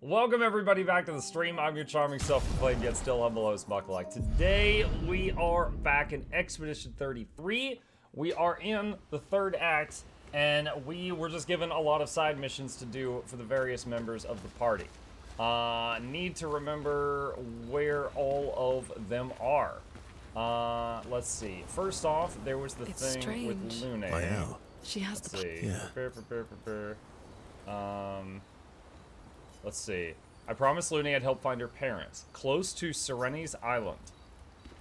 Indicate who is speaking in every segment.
Speaker 1: Welcome everybody back to the stream. I'm your charming self-proclaimed yet still humble host, Mukluk. Today we are back in Expedition 33. We are in the third act, and we were just given a lot of side missions to do for the various members of the party. Need to remember where all of them are. Let's see. First off, there was the thing
Speaker 2: strange.
Speaker 1: with Lune.
Speaker 3: I am.
Speaker 2: She has
Speaker 1: Let's
Speaker 2: the
Speaker 1: see.
Speaker 3: Yeah.
Speaker 1: Prepare. Let's see. I promised Lune I'd help find her parents. Close to Serene's Island.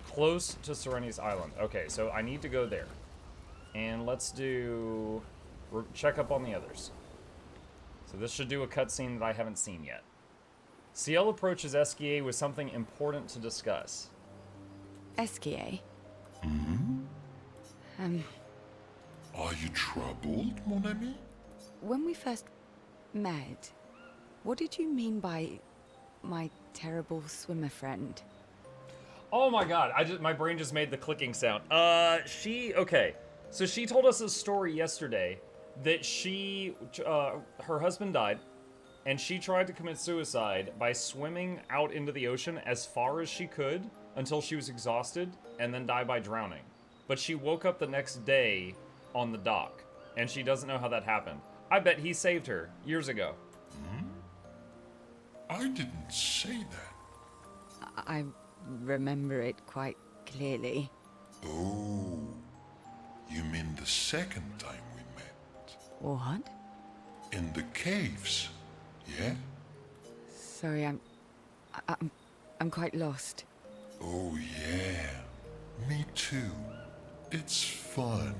Speaker 1: Close to Serene's Island. Okay, so I need to go there. And let's do... check up on the others. So this should do a cutscene that I haven't seen yet. Ciel approaches Esquier with something important to discuss.
Speaker 2: Esquier.
Speaker 4: Are you troubled, mon ami?
Speaker 2: When we first met, what did you mean by my terrible swimmer friend?
Speaker 1: Oh my god, my brain just made the clicking sound. Okay. So she told us a story yesterday that her husband died, and she tried to commit suicide by swimming out into the ocean as far as she could until she was exhausted, and then died by drowning. But she woke up the next day on the dock, and she doesn't know how that happened. I bet he saved her years ago.
Speaker 4: I didn't say that.
Speaker 2: I remember it quite clearly.
Speaker 4: Oh, you mean the second time we met?
Speaker 2: What?
Speaker 4: In the caves, yeah?
Speaker 2: Sorry, I'm quite lost.
Speaker 4: Oh yeah, me too. It's fun.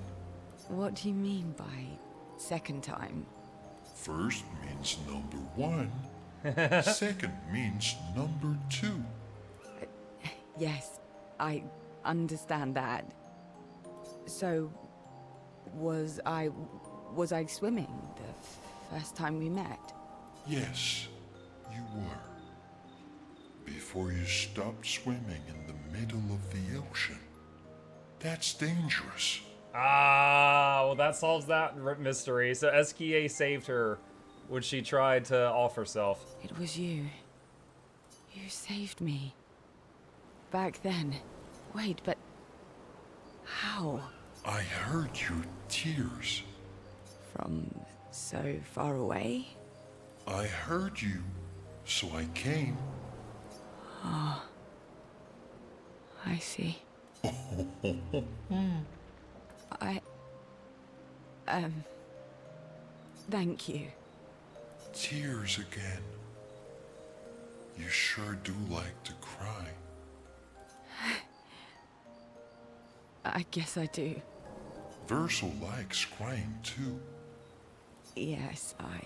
Speaker 2: What do you mean by second time?
Speaker 4: First means number one. Second means number two.
Speaker 2: Yes, I understand that. So, was I swimming the first time we met?
Speaker 4: Yes, you were. Before you stopped swimming in the middle of the ocean. That's dangerous.
Speaker 1: Ah, well that solves that mystery. So Esquier saved her when she tried to off herself.
Speaker 2: It was you. You saved me. Back then. Wait, but how?
Speaker 4: I heard your tears.
Speaker 2: From so far away?
Speaker 4: I heard you, so I came.
Speaker 2: I see. Thank you.
Speaker 4: Tears again. You sure do like to cry.
Speaker 2: I guess I do.
Speaker 4: Verso likes crying too.
Speaker 2: Yes, I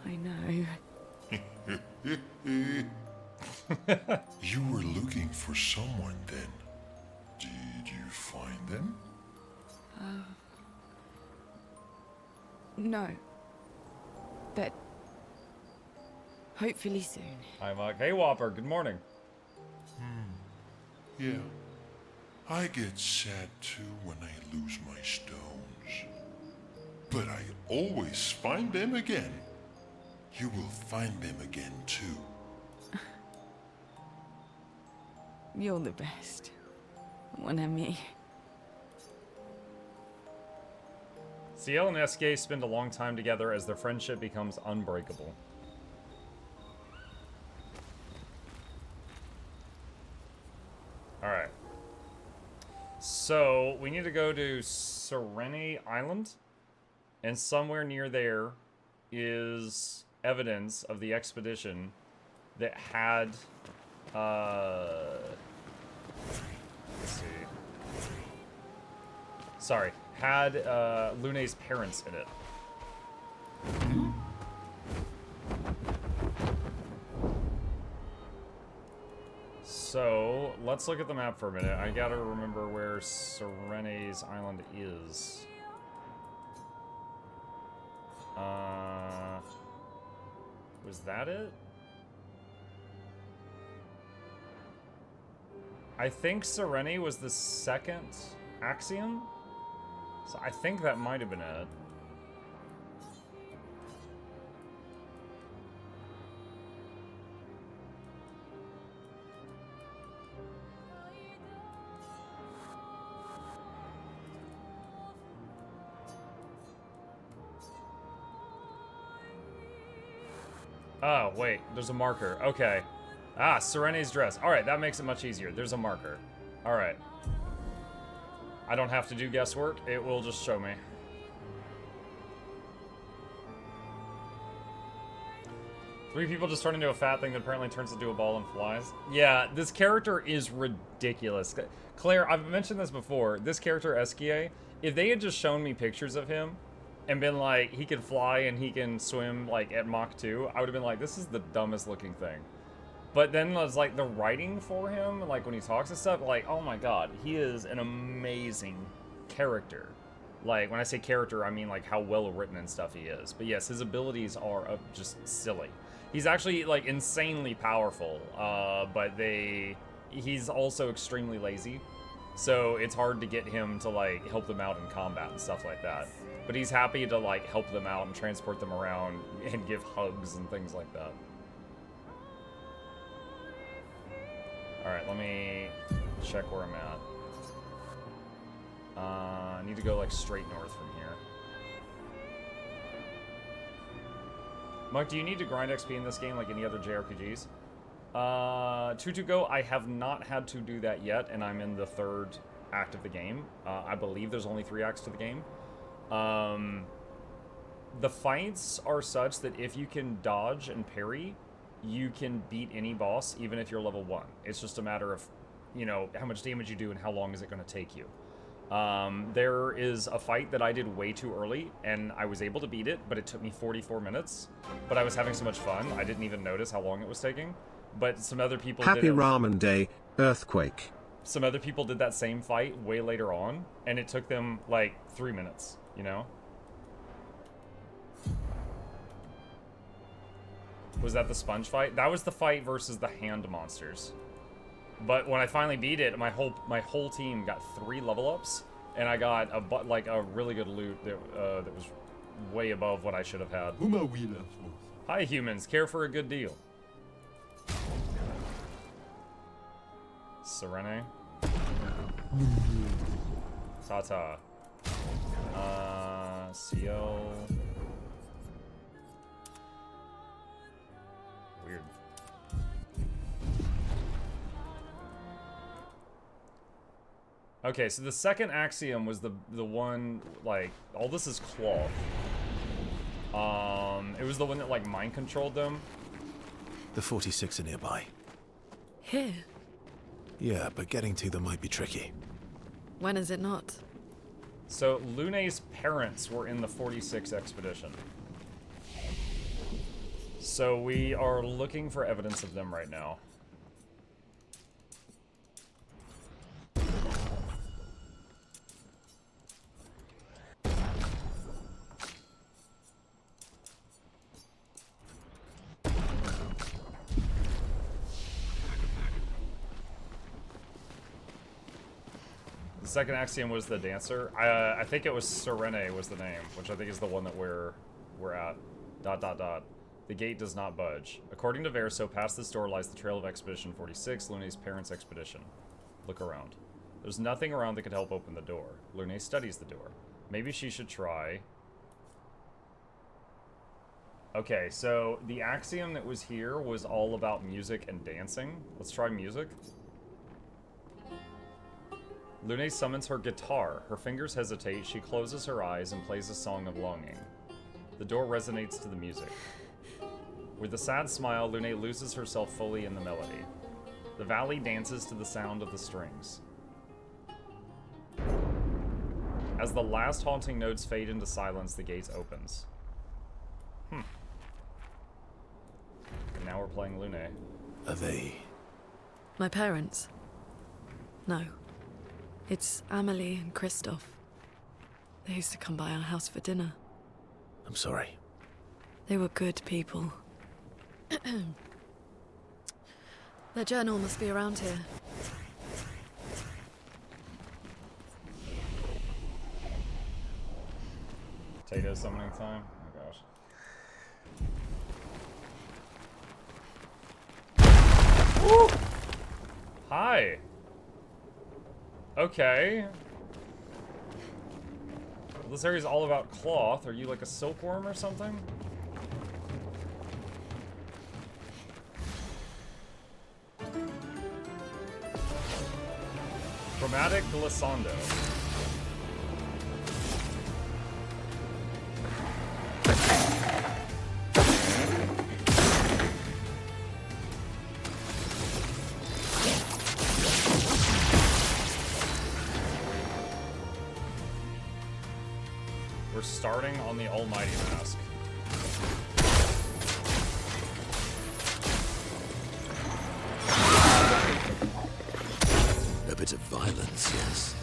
Speaker 2: know.
Speaker 4: You were looking for someone then. Did you find them?
Speaker 2: No. But hopefully soon.
Speaker 1: Hi, Mark. Hey, Whopper. Good morning.
Speaker 4: Yeah. I get sad too when I lose my stones. But I always find them again. You will find them again too.
Speaker 2: You're the best. Mon ami.
Speaker 1: Ciel and Esquier spend a long time together as their friendship becomes unbreakable. Alright. So, we need to go to Serene Island. And somewhere near there is evidence of the expedition that had... let's see. Sorry. Had Lune's parents in it. So, let's look at the map for a minute. I gotta remember where Serene's Island is. Was that it? I think Serene was the second axiom. So I think that might have been it. Oh, wait, there's a marker. Okay. Ah, Serene's dress. Alright, that makes it much easier. There's a marker. Alright. I don't have to do guesswork. It will just show me. Three people just turn into a fat thing that apparently turns into a ball and flies. Yeah, this character is ridiculous. Claire, I've mentioned this before. This character, Esquier, if they had just shown me pictures of him and been like, he can fly and he can swim like at Mach 2, I would have been like, this is the dumbest looking thing. But then there's like the writing for him, like when he talks and stuff, like, oh my god, he is an amazing character. Like, when I say character, I mean like how well written and stuff he is. But yes, his abilities are just silly. He's actually like insanely powerful, but he's also extremely lazy. So it's hard to get him to like help them out in combat and stuff like that. But he's happy to like help them out and transport them around and give hugs and things like that. Alright, let me check where I'm at. I need to go like straight north from here. Mike, do you need to grind XP in this game like any other JRPGs? To go, I have not had to do that yet, and I'm in the 3rd act of the game. I believe there's only 3 acts to the game. The fights are such that if you can dodge and parry, you can beat any boss, even if you're level 1. It's just a matter of, you know, how much damage you do and how long is it going to take you. There is a fight that I did way too early, and I was able to beat it, but it took me 44 minutes. But I was having so much fun, I didn't even notice how long it was taking. But some other people
Speaker 3: Happy Ramen Day, Earthquake.
Speaker 1: Some other people did that same fight way later on, and it took them, like, 3 minutes, you know? Was that the sponge fight? That was the fight versus the hand monsters. But when I finally beat it, my whole team got 3 level ups, and I got a really good loot that was way above what I should have had. Hi humans, care for a good deal. Serene. Tata. CL. Weird. Okay, so the second axiom was the one, like, all this is cloth. It was the one that, like, mind controlled them.
Speaker 5: The 46 are nearby.
Speaker 6: Here?
Speaker 5: Yeah, but getting to them might be tricky.
Speaker 6: When is it not?
Speaker 1: So, Lune's parents were in the 46 expedition. So we are looking for evidence of them right now. The second axiom was the dancer. I think it was Serene was the name, which I think is the one that we're at. ... The gate does not budge. According to Verso, past this door lies the trail of Expedition 46, Lune's parents' expedition. Look around. There's nothing around that could help open the door. Lune studies the door. Maybe she should try... Okay, so the axiom that was here was all about music and dancing. Let's try music. Lune summons her guitar. Her fingers hesitate. She closes her eyes and plays a song of longing. The door resonates to the music. With a sad smile, Lune loses herself fully in the melody. The valley dances to the sound of the strings. As the last haunting notes fade into silence, the gate opens. And now we're playing Lune.
Speaker 5: Are they...
Speaker 6: My parents? No. It's Amelie and Christoph. They used to come by our house for dinner.
Speaker 5: I'm sorry.
Speaker 6: They were good people. Their journal must be around here.
Speaker 1: Potato summoning time? Oh gosh. Woo! Hi! Okay. Well, this area is all about cloth. Are you like a silkworm or something? Chromatic glissando. We're starting on the Almighty Mask.
Speaker 5: A bit of violence, yes.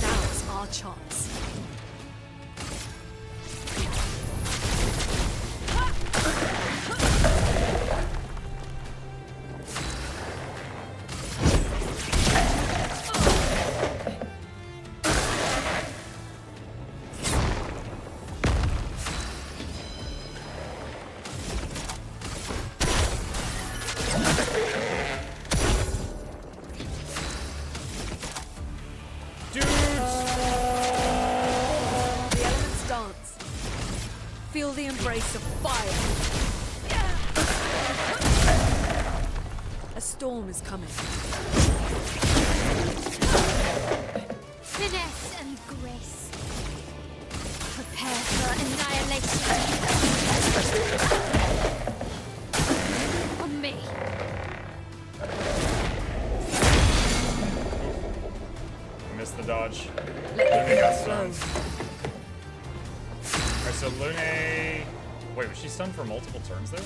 Speaker 6: Now's our chance. Feel the embrace of fire. A storm is coming.
Speaker 7: Finesse and grace. Prepare for annihilation. On me.
Speaker 1: Missed the dodge.
Speaker 6: Let the
Speaker 1: got
Speaker 6: flow.
Speaker 1: stunned. Alright, so Lune... Wait, was she stunned for multiple turns there?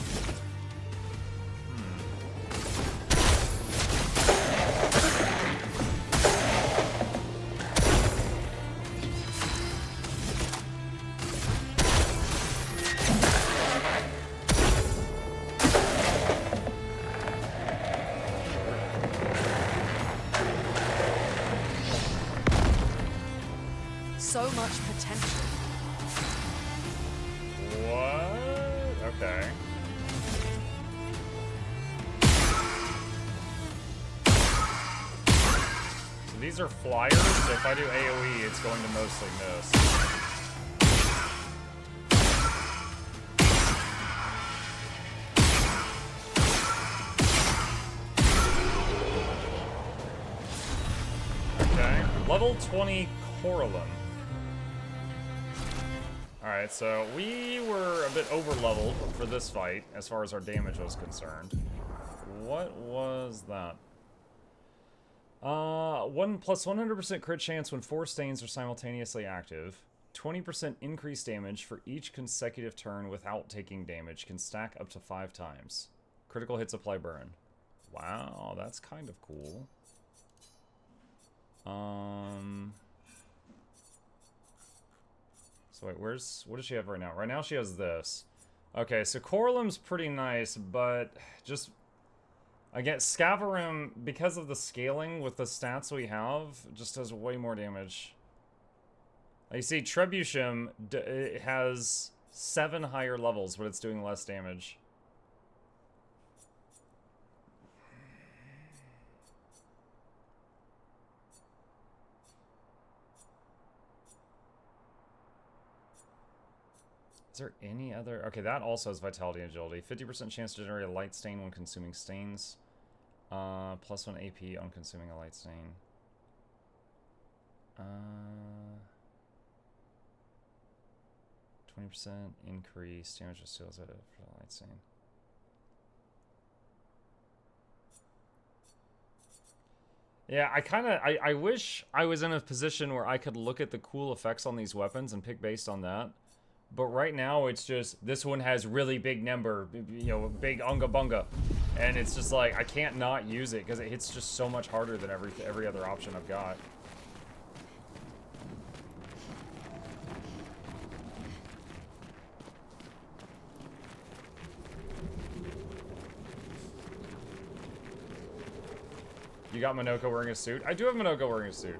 Speaker 6: So much potential.
Speaker 1: What? Okay. So these are flyers, so if I do AoE, it's going to mostly miss. Okay. Level 20 Coralum. Alright, so we were a bit over-leveled for this fight, as far as our damage was concerned. What was that? 1 plus 100% crit chance when 4 stains are simultaneously active. 20% increased damage for each consecutive turn without taking damage. Can stack up to 5 times. Critical hits apply burn. Wow, that's kind of cool. So wait, what does she have right now? Right now she has this. Okay, so Coralum's pretty nice, but just... Again, Scavarim, because of the scaling with the stats we have, just does way more damage. Like you see, Trebuchem it has 7 higher levels, but it's doing less damage. Is there any other... Okay, that also has Vitality and Agility. 50% chance to generate a light stain when consuming stains. Plus 1 AP on consuming a light stain. 20% increase damage to steals for the light stain. Yeah, I wish I was in a position where I could look at the cool effects on these weapons and pick based on that. But right now, it's just, this one has really big number, you know, big unga bunga. And it's just like, I can't not use it, because it hits just so much harder than every other option I've got. You got Minoko wearing a suit? I do have Minoko wearing a suit.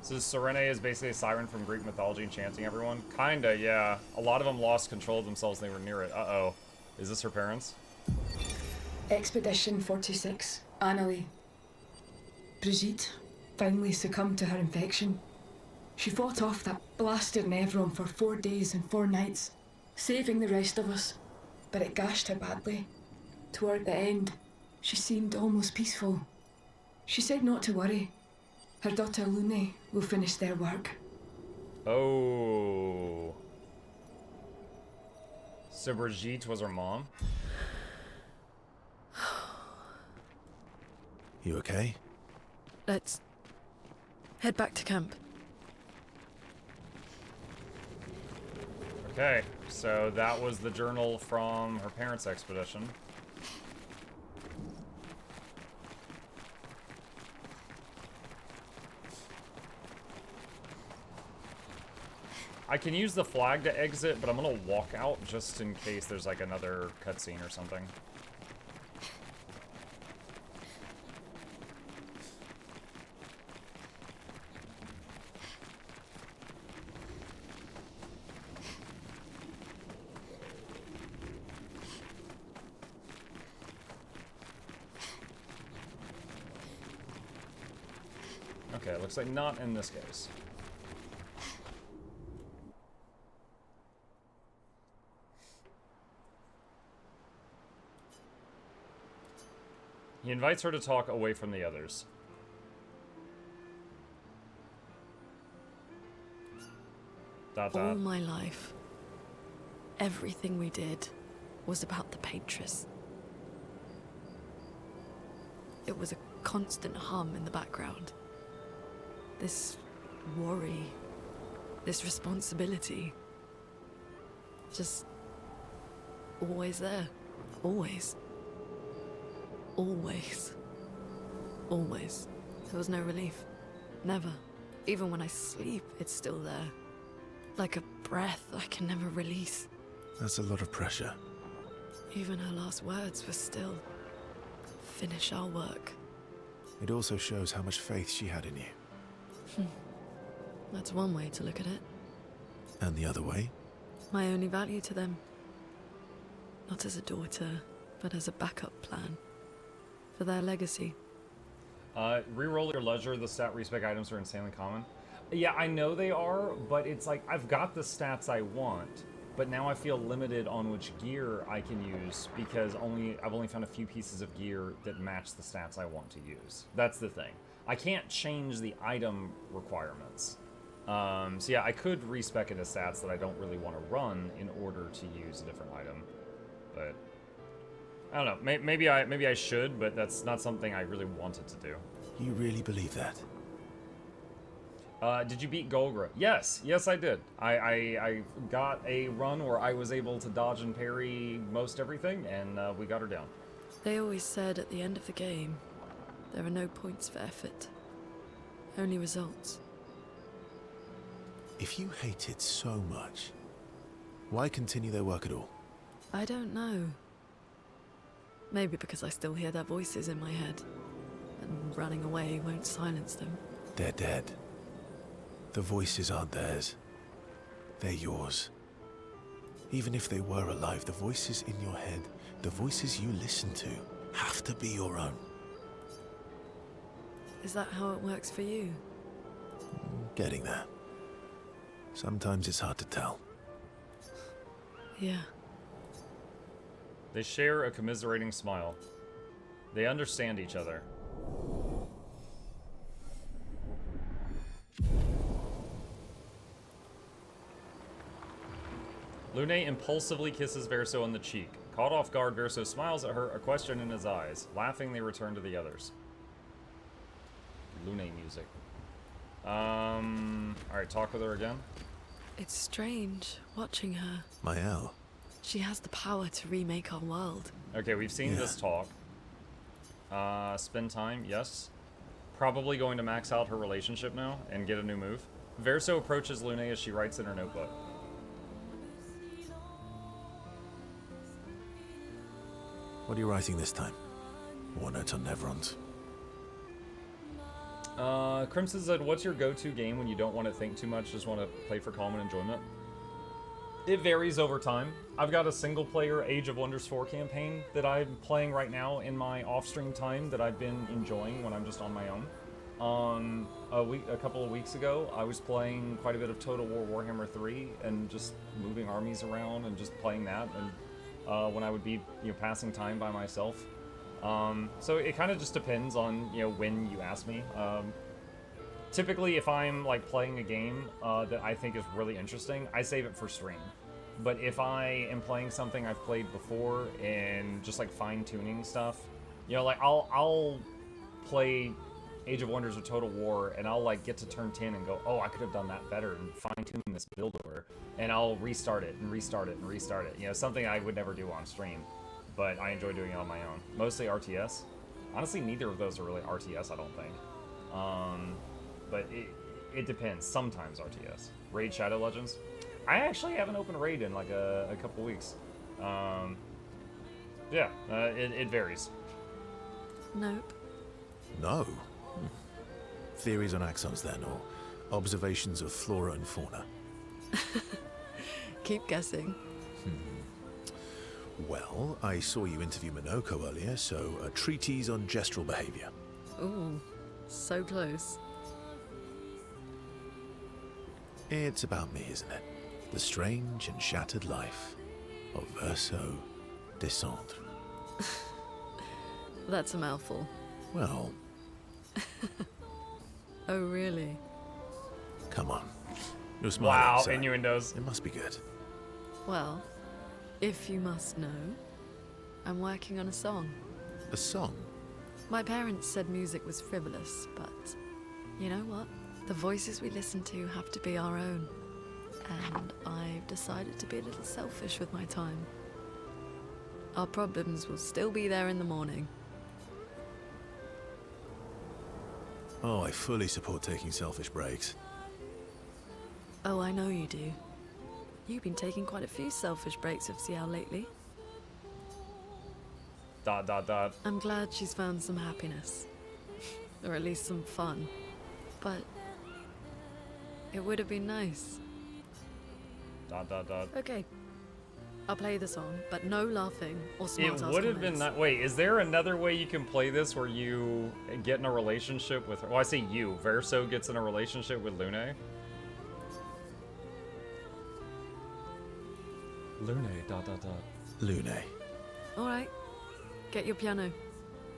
Speaker 1: So Serene is basically a siren from Greek mythology enchanting everyone? Kinda, yeah. A lot of them lost control of themselves when they were near it. Uh-oh. Is this her parents?
Speaker 8: Expedition 46, Annalie. Brigitte finally succumbed to her infection. She fought off that blasted Nevron for 4 days and 4 nights, saving the rest of us. but it gashed her badly. Toward the end, she seemed almost peaceful. She said not to worry. Her daughter Lune will finish their work.
Speaker 1: Oh. So Brigitte was her mom?
Speaker 9: You okay?
Speaker 6: Let's head back to camp.
Speaker 1: Okay, so that was the journal from her parents' expedition. I can use the flag to exit, but I'm gonna walk out just in case there's like another cutscene or something. Okay, looks like not in this case. He invites her to talk away from the others.
Speaker 6: All my life, everything we did was about the Patris. It was a constant hum in the background. This worry, this responsibility, just always there, always. Always. Always. There was no relief. Never. Even when I sleep, it's still there. Like a breath I can never release.
Speaker 9: That's a lot of pressure.
Speaker 6: Even her last words were still, finish our work.
Speaker 9: It also shows how much faith she had in you.
Speaker 6: That's one way to look at it.
Speaker 9: And the other way?
Speaker 6: My only value to them. Not as a daughter, but as a backup plan. For their legacy.
Speaker 1: Reroll your leisure, the stat respec items are insanely common. Yeah, I know they are, but it's like, I've got the stats I want, but now I feel limited on which gear I can use, because I've only found a few pieces of gear that match the stats I want to use. That's the thing. I can't change the item requirements. So yeah, I could respec into stats that I don't really want to run in order to use a different item, but I don't know. Maybe I should, but that's not something I really wanted to do.
Speaker 9: You really believe that?
Speaker 1: Did you beat Golgra? Yes, I did. I got a run where I was able to dodge and parry most everything, and we got her down.
Speaker 6: They always said at the end of the game, there are no points for effort, only results.
Speaker 9: If you hate it so much, why continue their work at all?
Speaker 6: I don't know. Maybe because I still hear their voices in my head, and running away won't silence them.
Speaker 9: They're dead. The voices aren't theirs. They're yours. Even if they were alive, the voices in your head, the voices you listen to, have to be your own.
Speaker 6: Is that how it works for you?
Speaker 9: Getting there. Sometimes it's hard to tell.
Speaker 6: Yeah.
Speaker 1: They share a commiserating smile. They understand each other. Lune impulsively kisses Verso on the cheek. Caught off guard, Verso smiles at her, a question in his eyes. Laughing, they return to the others. Lune music. Alright, talk with her again.
Speaker 6: It's strange watching her.
Speaker 9: Mael.
Speaker 6: She has the power to remake our world.
Speaker 1: Okay, we've seen this talk. Spend time, yes. Probably going to max out her relationship now and get a new move. Verso approaches Lune as she writes in her notebook.
Speaker 9: What are you writing this time? War notes on Nevrons.
Speaker 1: Crimson said, what's your go-to game when you don't want to think too much, just want to play for calm and enjoyment? It varies over time. I've got a single-player Age of Wonders 4 campaign that I'm playing right now in my off-stream time that I've been enjoying when I'm just on my own. A couple of weeks ago, I was playing quite a bit of Total War Warhammer 3 and just moving armies around and just playing that. And when I would be, passing time by myself. So it kind of just depends on, when you ask me. Typically, if I'm like playing a game that I think is really interesting, I save it for stream. But if I am playing something I've played before and just like fine-tuning stuff, like I'll play Age of Wonders or Total War, and I'll like get to turn 10 and go, oh, I could have done that better and fine-tune this build over, and I'll restart it and restart it and restart it. Something I would never do on stream, but I enjoy doing it on my own. Mostly RTS. Honestly, neither of those are really RTS, I don't think. But it depends. Sometimes RTS. Raid Shadow Legends. I actually haven't opened Raid in like a couple weeks. Yeah, it varies.
Speaker 6: Nope.
Speaker 9: No. Theories on axons then, or observations of flora and fauna?
Speaker 6: Keep guessing.
Speaker 9: Well, I saw you interview Minoko earlier, so a treatise on gestural behavior.
Speaker 6: Ooh, so close.
Speaker 9: It's about me, isn't it? The strange and shattered life of Verso Descendre.
Speaker 6: That's a mouthful.
Speaker 9: Well...
Speaker 6: Oh, really?
Speaker 9: Come on. You're smiling,
Speaker 1: Wow,
Speaker 9: so
Speaker 1: innuendos.
Speaker 9: it must be good.
Speaker 6: Well, if you must know, I'm working on a song.
Speaker 9: A song?
Speaker 6: My parents said music was frivolous, but you know what? The voices we listen to have to be our own. And I've decided to be a little selfish with my time. Our problems will still be there in the morning.
Speaker 9: Oh, I fully support taking selfish breaks.
Speaker 6: Oh, I know you do. You've been taking quite a few selfish breaks with CL lately. ... I'm glad she's found some happiness. Or at least some fun. But... it would have been nice. ... Okay. I'll play the song, but no laughing or smart-ass
Speaker 1: It would have been
Speaker 6: comments.
Speaker 1: Wait, is there another way you can play this where you get in a relationship with her? Well, I say you. Verso gets in a relationship with Lune. Lune, ...
Speaker 9: Lune.
Speaker 6: Alright. Get your piano.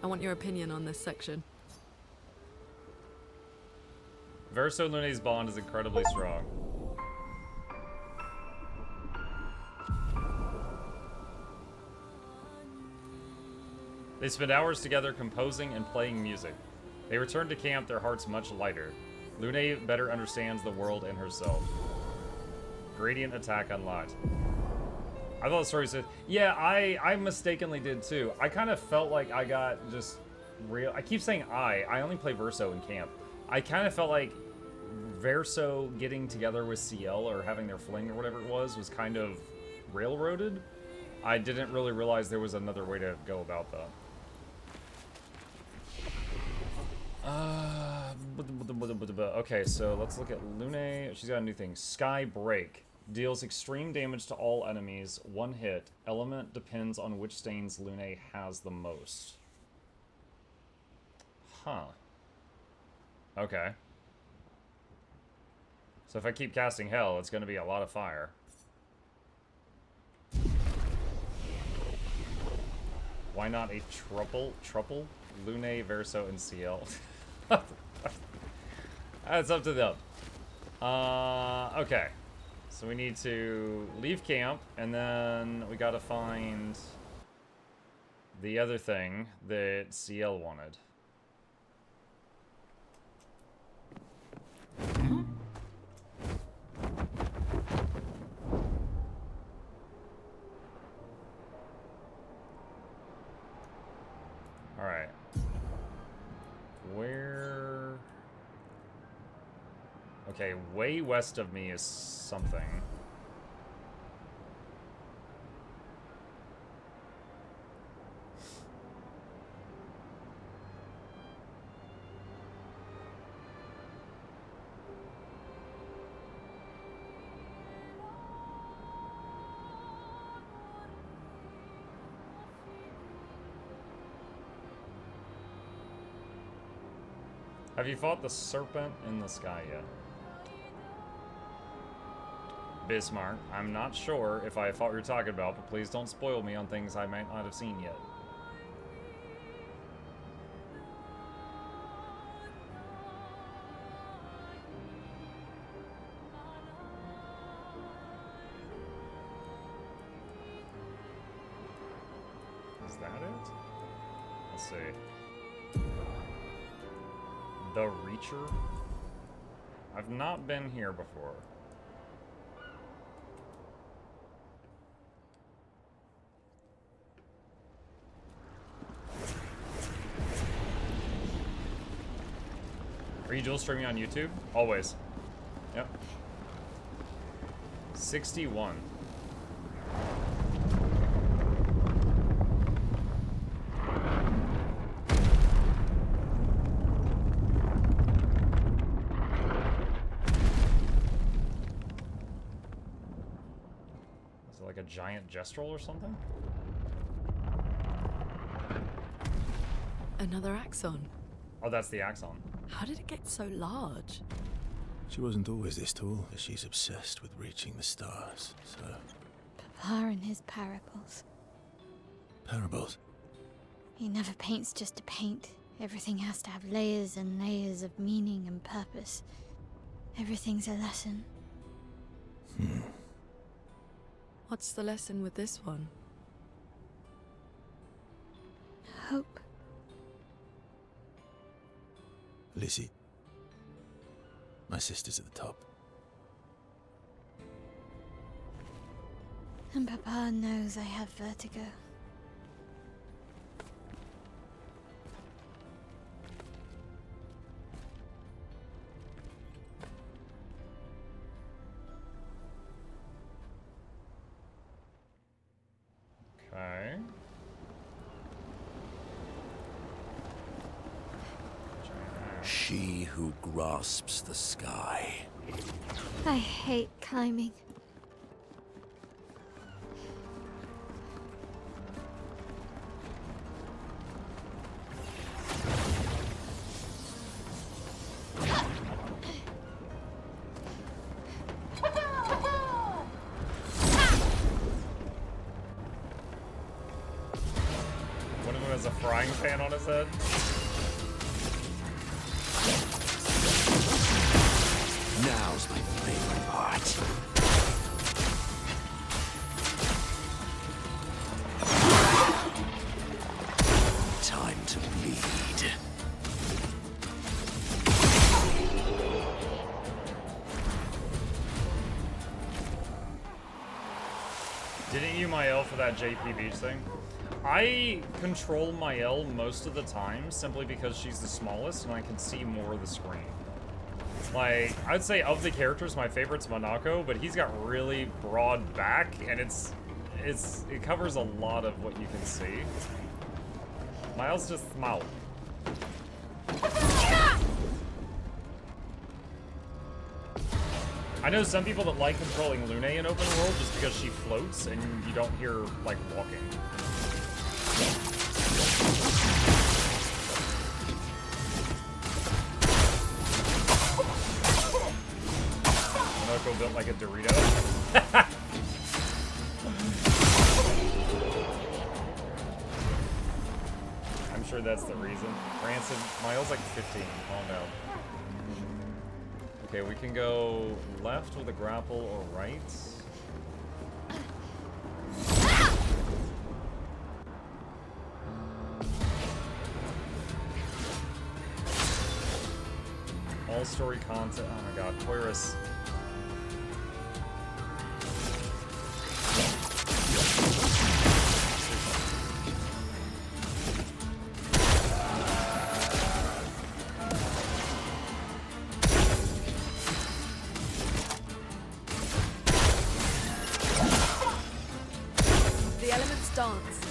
Speaker 6: I want your opinion on this section.
Speaker 1: Verso and Lune's bond is incredibly strong. They spend hours together composing and playing music. They return to camp, their hearts much lighter. Lune better understands the world and herself. Gradient attack unlocked. I thought the story said... Yeah, I mistakenly did too. I kind of felt like I got just real... I keep saying I only play Verso in camp. I kind of felt like Verso getting together with CL or having their fling or whatever it was kind of railroaded. I didn't really realize there was another way to go about that. Okay, so let's look at Lune. She's got a new thing. Sky Break. Deals extreme damage to all enemies. One hit. Element depends on which stains Lune has the most. Huh. Okay. So if I keep casting Hell, it's going to be a lot of fire. Why not a triple? Lune, Verso, and CL. That's up to them. Okay. So we need to leave camp, and then we gotta find the other thing that CL wanted. Alright. Where... Okay, way west of me is something. Have you fought the serpent in the sky yet? Bismarck. I'm not sure if I thought you were talking about, but please don't spoil me on things I might not have seen yet. Is that it? Let's see. The Reacher? I've not been here before. Are you dual streaming on YouTube? Always. Yep. 61. Is it like a giant gestrel or something?
Speaker 6: Another axon.
Speaker 1: Oh, that's the axon.
Speaker 6: How did it get so large?
Speaker 9: She wasn't always this tall, but she's obsessed with reaching the stars, so...
Speaker 7: Papa and his parables.
Speaker 9: Parables?
Speaker 7: He never paints just to paint. Everything has to have layers and layers of meaning and purpose. Everything's a lesson.
Speaker 6: What's the lesson with this one?
Speaker 7: Hope.
Speaker 9: Lizzie. My sister's at the top.
Speaker 7: And Papa knows I have vertigo.
Speaker 1: Okay.
Speaker 5: She who grasps the sky.
Speaker 7: I hate climbing.
Speaker 1: One of them has a frying pan on his head.
Speaker 5: Now's my favorite part. Time to bleed.
Speaker 1: Didn't you my L for that JP Beach thing? I control my L most of the time simply because she's the smallest and I can see more of the screen. Like, I'd say of the characters, my favorite's Monako, but he's got really broad back, and it covers a lot of what you can see. Miles just small. I know some people that like controlling Lune in open world just because she floats and you don't hear, like, walking. Monoko built like a Dorito. I'm sure that's the reason. Rancid, Miles like 15. Calm down. Okay, we can go left with a grapple or right. All story content. Oh my god, Toyrus.
Speaker 6: The elements dance.